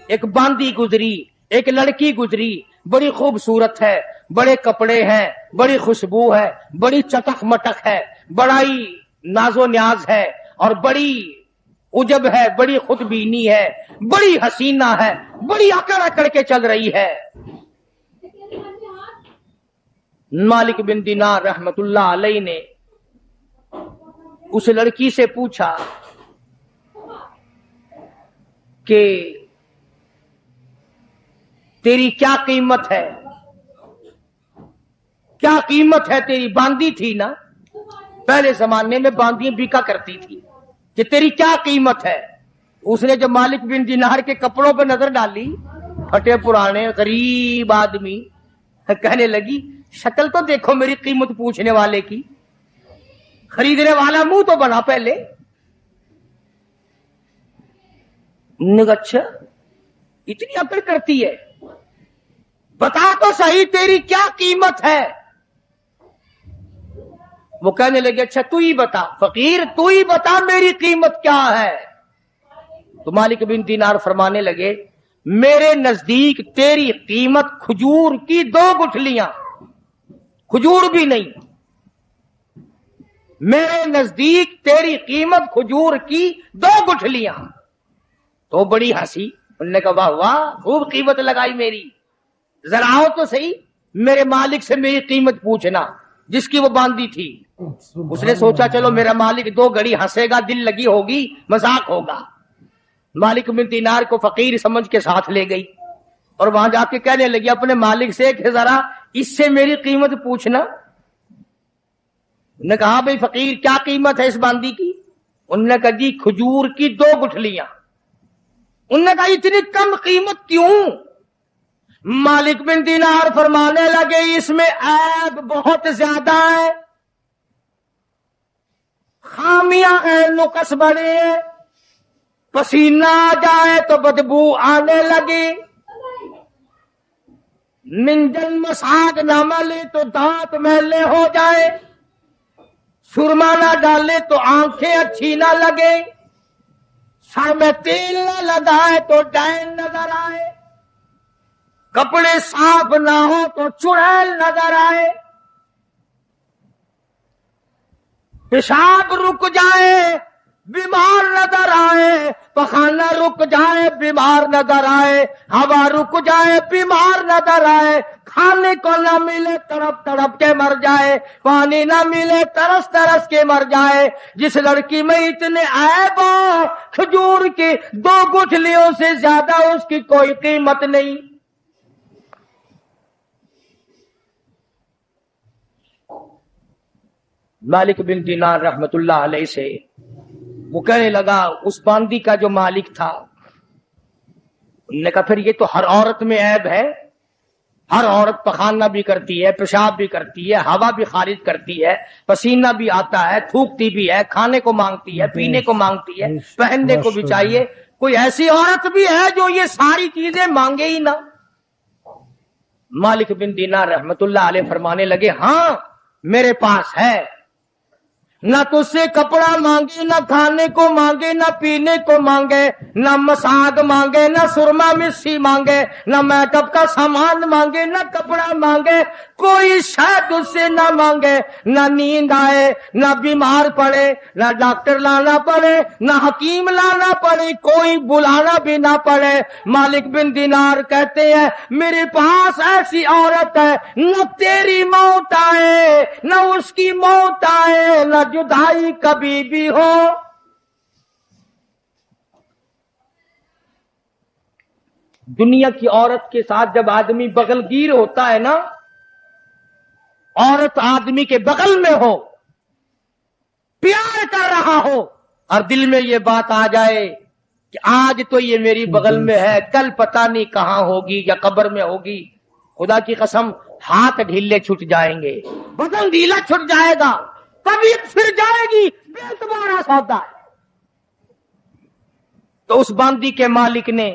ایک باندی گزری، ایک لڑکی گزری، بڑی خوبصورت ہے، بڑے کپڑے ہیں، بڑی خوشبو ہے، بڑی چٹک مٹک ہے، بڑا ہی ناز و نیاز ہے، اور بڑی عجب ہے، بڑی خود بینی ہے، بڑی حسینہ ہے، بڑی اکڑ اکڑ کے چل رہی ہے۔ مالک بن دینار رحمت اللہ علیہ نے اس لڑکی سے پوچھا کہ تیری کیا قیمت ہے؟ کیا قیمت ہے تیری؟ باندی تھی نا، پہلے زمانے میں باندیاں بکا کرتی تھی، کہ تیری کیا قیمت ہے؟ اس نے جب مالک بن دینار کے کپڑوں پہ نظر ڈالی، پھٹے پرانے غریب آدمی، کہنے لگی شکل تو دیکھو میری قیمت پوچھنے والے کی، خریدنے والا منہ تو بنا پہلے۔ اچھا اتنی عقل کرتی ہے، بتا تو صحیح تیری کیا قیمت ہے؟ وہ کہنے لگے اچھا تو ہی بتا فقیر، تو ہی بتا میری قیمت کیا ہے؟ تو مالک بن دینار فرمانے لگے میرے نزدیک تیری قیمت کھجور کی 2 گٹھلیاں، کھجور بھی نہیں، میرے نزدیک تیری قیمت کھجور کی 2 گٹھلیاں۔ تو بڑی ہنسی، انہوں نے کہا واہ واہ خوب قیمت لگائی میری، ذرا آؤ تو صحیح میرے مالک سے میری قیمت پوچھنا، جس کی وہ باندھی تھی۔ اس نے سوچا چلو میرا مالک 2 گھڑی ہنسے گا، دل لگی ہوگی، مذاق ہوگا۔ مالک بن دینار کو فقیر سمجھ کے ساتھ لے گئی، اور وہاں جا کے کہنے لگی اپنے مالک سے کہ ذرا اس سے میری قیمت پوچھنا۔ انہوں نے کہا بھئی فقیر کیا قیمت ہے اس باندی کی؟ انہوں نے کہا جی کھجور کی 2 گٹھلیاں۔ انہوں نے کہا اتنی کم قیمت کیوں؟ مالک بن دینار فرمانے لگے اس میں عیب بہت زیادہ ہے، خامیاں ہیں، نقص بڑے ہیں، پسینہ آ جائے تو بدبو آنے لگی، منجن مساگ نہ ملے تو دانت میلے ہو جائے، سرما نہ ڈالے تو آنکھیں اچھی نہ لگے، سر میں تیل نہ لگائے تو ڈین نظر آئے، کپڑے صاف نہ ہو تو چڑیل نظر آئے، پیشاب رک جائے بیمار نظر آئے، پخانہ رک جائے بیمار نظر آئے، ہوا رک جائے بیمار نظر آئے، کھانے کو نہ ملے تڑپ تڑپ کے مر جائے، پانی نہ ملے ترس ترس کے مر جائے۔ جس لڑکی میں اتنے عیب ہو، کھجور کی 2 گٹھلیوں سے زیادہ اس کی کوئی قیمت نہیں۔ مالک بن دینار رحمت اللہ علیہ سے وہ کہنے لگا اس باندی کا جو مالک تھا، انہوں نے کہا پھر یہ تو ہر عورت میں عیب ہے، ہر عورت پخانہ بھی کرتی ہے، پیشاب بھی کرتی ہے، ہوا بھی خارج کرتی ہے، پسینہ بھی آتا ہے، تھوکتی بھی ہے، کھانے کو مانگتی ہے، پینے کو مانگتی ہے، پہننے کو بھی چاہیے، کوئی ایسی عورت بھی ہے جو یہ ساری چیزیں مانگے ہی نہ؟ مالک بن دینار رحمت اللہ علیہ فرمانے لگے ہاں میرے پاس ہے، نہ تجھ سے کپڑا مانگے، نہ کھانے کو مانگے، نہ پینے کو مانگے، نہ مساگ مانگے، نہ سرما مسی مانگے، نہ میک اپ کا سامان مانگے، نہ کپڑا مانگے، کوئی شاید اس سے نہ مانگے، نہ نیند آئے، نہ بیمار پڑے، نہ ڈاکٹر لانا پڑے، نہ حکیم لانا پڑے، کوئی بلانا بھی نہ پڑے۔ مالک بن دینار کہتے ہیں میرے پاس ایسی عورت ہے، نہ تیری موت آئے، نہ اس کی موت آئے، نہ جدائی کبھی بھی ہو۔ دنیا کی عورت کے ساتھ جب آدمی بغل گیر ہوتا ہے نا، عورت آدمی کے بغل میں ہو، پیار کر رہا ہو، اور دل میں یہ بات آ جائے کہ آج تو یہ میری بغل میں ہے، کل پتہ نہیں کہاں ہوگی یا قبر میں ہوگی، خدا کی قسم ہاتھ ڈھیلے چھٹ جائیں گے، بدن ڈھیلا چھٹ جائے گا، طبیعت پھر جائے گی، بے اعتبارا سودا ہے۔ تو اس باندی کے مالک نے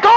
2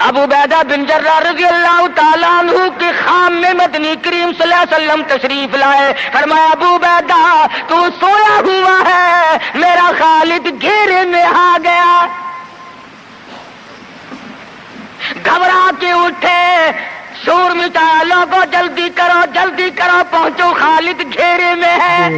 ابو عبیدہ بن جراح رضی اللہ تعالیٰ عنہ کے خام میں مدنی کریم صلی اللہ علیہ وسلم تشریف لائے. فرمایا ابو عبیدہ تو سویا ہوا ہے, میرا خالد گھیرے میں آ گیا. گھبرا کے اٹھے, شور مچایا, لوگوں جلدی کرو پہنچو, خالد گھیرے میں ہے.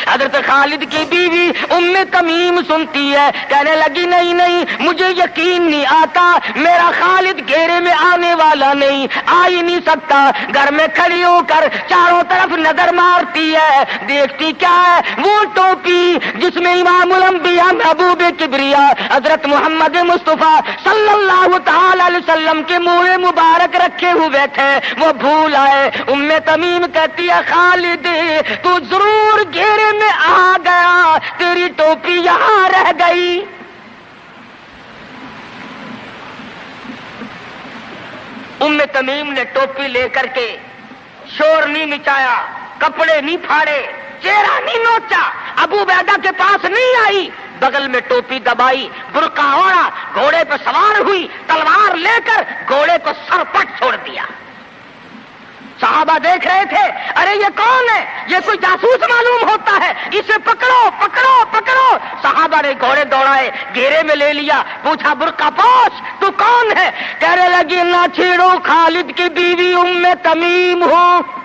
حضرت خالد کی بیوی ام تمیم سنتی ہے, کہنے لگی نہیں مجھے یقین نہیں آتا, میرا خالد گھیرے میں آنے والا نہیں, آ ہی نہیں سکتا. گھر میں کھڑی ہو کر چاروں طرف نظر مارتی ہے, دیکھتی کیا ہے, وہ ٹوپی جس میں امام الانبیاء محبوب کبریا حضرت محمد مصطفیٰ صلی اللہ تعالی علیہ وسلم کے منہ مبارک رکھے ہوئے تھے, وہ بھول آئے. ام تمیم کہتی ہے خالد تو ضرور گھیرے میں آ گیا, تیری ٹوپی یہاں رہ گئی. ام تمیم نے ٹوپی لے کر کے شور نہیں مچایا, کپڑے نہیں پھاڑے, چہرہ نہیں نوچا, ابو عبیدہ کے پاس نہیں آئی, بغل میں ٹوپی دبائی, برقع اوڑھا, گھوڑے پہ سوار ہوئی, تلوار لے کر گھوڑے کو سر پٹ چھوڑ دیا. صحابہ دیکھ رہے تھے, ارے یہ کون ہے, یہ کوئی جاسوس معلوم ہوتا ہے, اسے پکڑو. صحابہ نے گھوڑے دوڑائے, گھیرے میں لے لیا, پوچھا برقع پوش تو کون ہے, کہنے لگی نہ چھیڑو, خالد کی بیوی ام تمیم ہوں.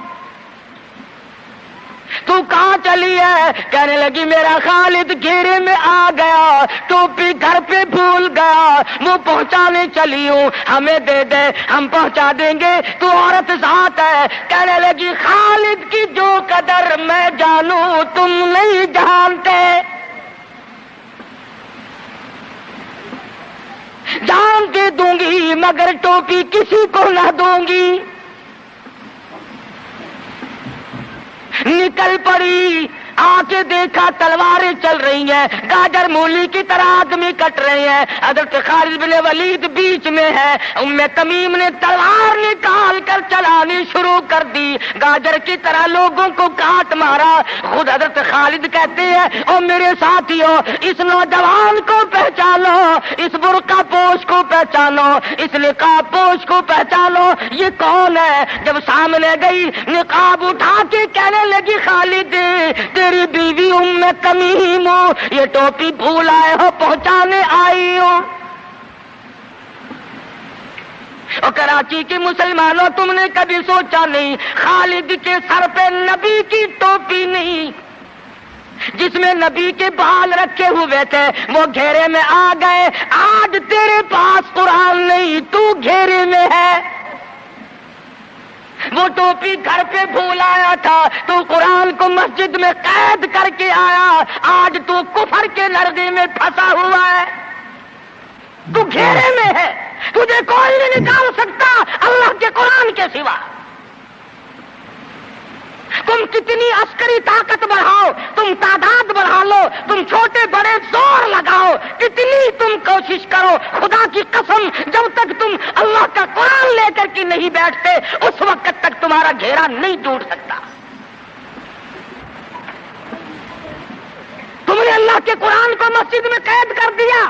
تو کہاں چلی ہے, کہنے لگی میرا خالد گھیرے میں آ گیا, ٹوپی گھر پہ بھول گیا, وہ پہنچانے چلی ہوں, ہمیں دے دے ہم پہنچا دیں گے, تو عورت ذات ہے. کہنے لگی خالد کی جو قدر میں جانوں تم نہیں جانتے, جان کے دوں گی مگر ٹوپی کسی کو نہ دوں گی. نکل پڑی, آ کے دیکھا تلواریں چل رہی ہیں, گاجر مولی کی طرح آدمی کٹ رہے ہیں, حضرت خالد بن ولید بیچ میں ہے. ام تمیم نے تلوار نکال کر چلانی شروع کر دی, گاجر کی طرح لوگوں کو کاٹ مارا. خود حضرت خالد کہتے ہیں او میرے ساتھیوں, اس نوجوان کو پہچانو, اس برقع پوش کو پہچانو, اس نقاب پوش کو پہچانو, یہ کون ہے. جب سامنے گئی, نقاب اٹھا کے کہنے لگی خالد تیری بیوی ام تمیم ہو, یہ ٹوپی بھول آئے ہو, پہنچانے آئی ہو. اور کراچی کے مسلمانوں, تم نے کبھی سوچا نہیں خالد کے سر پہ نبی کی ٹوپی نہیں, جس میں نبی کے بال رکھے ہوئے تھے, وہ گھیرے میں آ گئے. آج تیرے پاس قرآن نہیں, تو گھیرے میں ہے. وہ ٹوپی گھر پہ بھول آیا تھا, تو قرآن کو مسجد میں قید کر کے آیا, آج تو کفر کے لرزے میں پھنسا ہوا ہے, تو گھیرے میں ہے, تجھے کوئی نہیں نکال سکتا اللہ کے قرآن کے سوا. تم کتنی عسکری طاقت بڑھاؤ, تم تعداد بڑھا لو, تم چھوٹے بڑے زور لگاؤ, کتنی تم کوشش کرو, خدا کی قسم جب تک تم اللہ کا قرآن لے کر کے نہیں بیٹھتے اس وقت تک تمہارا گھیرا نہیں ٹوٹ سکتا. تم نے اللہ کے قرآن کو مسجد میں قید کر دیا.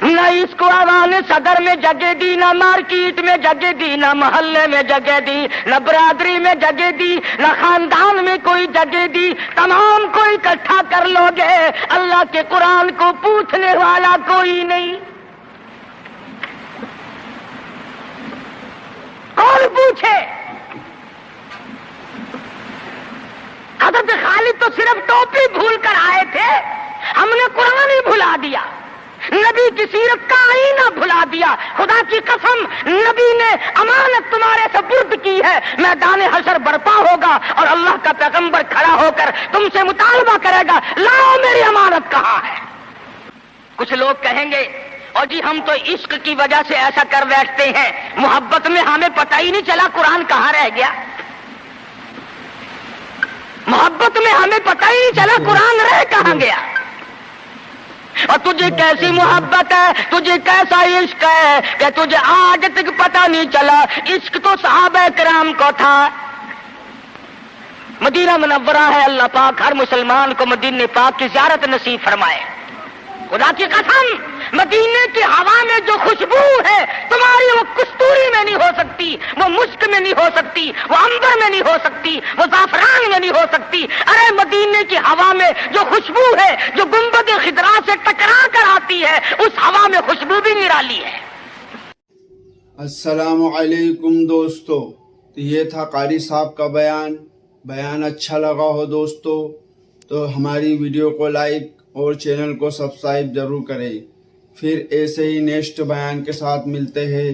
نہ اس کو عوام صدر میں جگہ دی, نہ مارکیٹ میں جگہ دی, نہ محلے میں جگہ دی, نہ برادری میں جگہ دی, نہ خاندان میں کوئی جگہ دی. تمام کو اکٹھا کر لو گے, اللہ کے قرآن کو پوچھنے والا کوئی نہیں. کون پوچھے؟ حضرت خالد تو صرف ٹوپی بھول کر آئے تھے, ہم نے قرآن ہی بھلا دیا, نبی کی سیرت کا آئینہ بھلا دیا. خدا کی قسم نبی نے امانت تمہارے سپرد کی ہے, میدان حشر برپا ہوگا اور اللہ کا پیغمبر کھڑا ہو کر تم سے مطالبہ کرے گا, لاؤ میری امانت کہاں ہے. کچھ لوگ کہیں گے اور جی ہم تو عشق کی وجہ سے ایسا کر بیٹھتے ہیں, محبت میں ہمیں پتہ ہی نہیں چلا قرآن کہاں رہ گیا. محبت میں ہمیں پتہ ہی نہیں چلا قرآن رہ کہاں گیا. اور تجھے کیسی محبت ہے, تجھے کیسا عشق ہے کہ تجھے آج تک پتہ نہیں چلا. عشق تو صحابہ کرام کو تھا. مدینہ منورہ ہے، اللہ پاک ہر مسلمان کو مدینہ پاک کی زیارت نصیب فرمائے۔ خدا کی قسم، مدینے کی ہوا میں جو خوشبو ہے تمہاری، وہ کستوری میں نہیں ہو سکتی، وہ مشک میں نہیں ہو سکتی، وہ عنبر میں نہیں ہو سکتی، وہ زعفران میں نہیں ہو سکتی۔ ارے مدینے کی ہوا میں جو خوشبو ہے، جو گنبد خضرا سے ٹکرا کر آتی ہے، اس ہوا میں خوشبو بھی نرالی ہے۔ السلام علیکم دوستو، تو یہ تھا قاری صاحب کا بیان اچھا لگا ہو دوستو تو ہماری ویڈیو کو لائک اور چینل کو سبسکرائب ضرور کریں۔ پھر ایسے ہی نیکسٹ بیان کے ساتھ ملتے ہیں،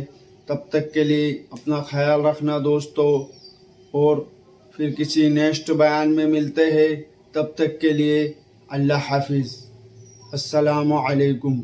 تب تک کے لیے اپنا خیال رکھنا دوستو، اور پھر کسی نیکسٹ بیان میں ملتے ہیں، تب تک کے لیے اللہ حافظ، السلام علیکم۔